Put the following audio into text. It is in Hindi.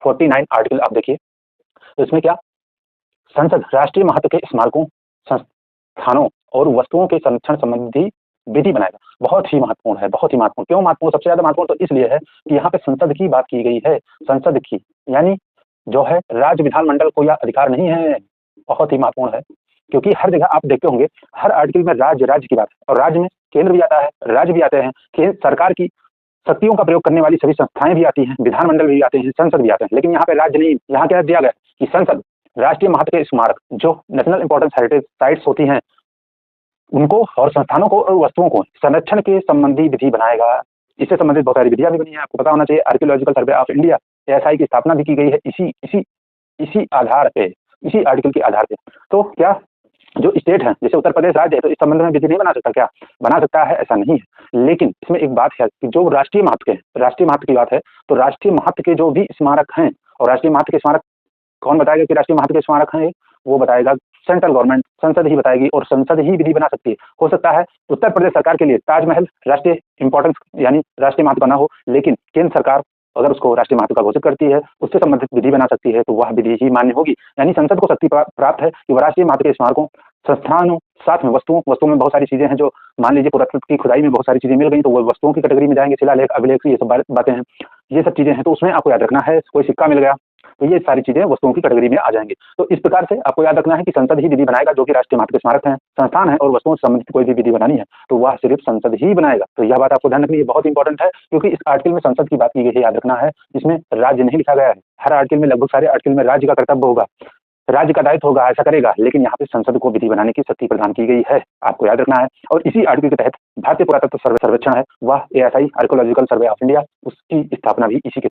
49 आर्टिकल आप देखिए, तो इसमें क्या संसद राष्ट्रीय महत्व के स्मारकों, संस्थानों और वस्तुओं के संरक्षण संबंधी विधि बनाएगा। बहुत ही महत्वपूर्ण है, बहुत ही महत्वपूर्ण। क्यों महत्वपूर्ण? सबसे ज़्यादा महत्वपूर्ण तो इसलिए है कि यहाँ पे संसद की बात की गई है, संसद की, यानी जो है राज्य विधानमंडल को यह अधिकार नहीं है। बहुत ही महत्वपूर्ण है, क्योंकि हर जगह आप देखते होंगे, हर आर्टिकल में राज्य, राज्य की बात है और राज्य में केंद्र भी आता है, राज्य भी आते हैं, केंद्र सरकार की शक्तियों का प्रयोग करने वाली सभी संस्थाएँ भी आती हैं, विधानमंडल भी आते हैं, संसद भी आते हैं। लेकिन यहाँ पे राज्य नहीं, यहाँ क्या दिया गया कि संसद राष्ट्रीय महत्व के स्मारक, जो नेशनल इंपॉर्टेंस हेरिटेज साइट्स होती हैं, उनको और संस्थानों को और वस्तुओं को संरक्षण के संबंधी विधि बनाएगा। इससे संबंधित बहुत सारी विधियाँ भी बनी हैं, आपको पता होना चाहिए। Archaeological survey of India, ASI की स्थापना भी की गई है इसी आधार पे, इसी आर्टिकल के आधार पे। तो क्या जो स्टेट है, जैसे उत्तर प्रदेश राज्य है, तो इस संबंध में विधि नहीं बना सकता क्या? बना सकता है, ऐसा नहीं है। लेकिन इसमें एक बात है कि जो राष्ट्रीय महत्व के, राष्ट्रीय महत्व की बात है, तो राष्ट्रीय महत्व के जो भी स्मारक हैं, और राष्ट्रीय महत्व के स्मारक कौन बताएगा कि राष्ट्रीय महत्व के स्मारक हैं? वो बताएगा सेंट्रल गवर्नमेंट, संसद ही बताएगी और संसद ही विधि बना सकती है। हो सकता है उत्तर प्रदेश सरकार के लिए ताजमहल राष्ट्रीय इंपॉर्टेंस यानी राष्ट्रीय महत्व का ना हो, लेकिन केंद्र सरकार अगर उसको राष्ट्रीय महत्व का घोषित करती है, उससे संबंधित विधि बना सकती है, तो वह विधि ही मान्य होगी। यानी संसद को शक्ति प्राप्त है कि वह राष्ट्रीय महत्व के स्मारकों, संस्थानों, साथ में वस्तुओं में बहुत सारी चीजें हैं, जो मान लीजिए पुरातत्व की खुदाई में बहुत सारी चीजें मिल गई, तो वो वस्तुओं की कैटेगरी में जाएंगे, शिलालेख, अभिलेख, ये सब बातें हैं, ये सब चीजें हैं। तो उसमें आपको याद रखना है, कोई सिक्का मिल गया, तो ये सारी चीजें वस्तुओं की कैटेगरी में आ जाएंगी। तो इस प्रकार से आपको याद रखना है कि संसद ही विधि बनाएगा, जो कि राष्ट्रीय महत्व के स्मारक हैं, संस्थान है और वस्तुओं से संबंधित कोई भी विधि बनानी है तो वह सिर्फ संसद ही बनाएगा। तो यह बात आपको ध्यान रखनी है, बहुत इंपॉर्टेंट है, क्योंकि इस आर्टिकल में संसद की बात की गई है, याद रखना है। इसमें राज्य नहीं लिखा गया है। हर आर्टिकल में, लगभग सारे आर्टिकल में राज्य का कर्तव्य होगा, राज्य का दायित्व होगा, ऐसा करेगा, लेकिन यहाँ पे संसद को विधि बनाने की शक्ति प्रदान की गई है, आपको याद रखना है। और इसी आर्टिकल के तहत भारतीय पुरातत्व सर्वेक्षण है, वह ASI, archaeological survey of India, उसकी स्थापना भी इसी के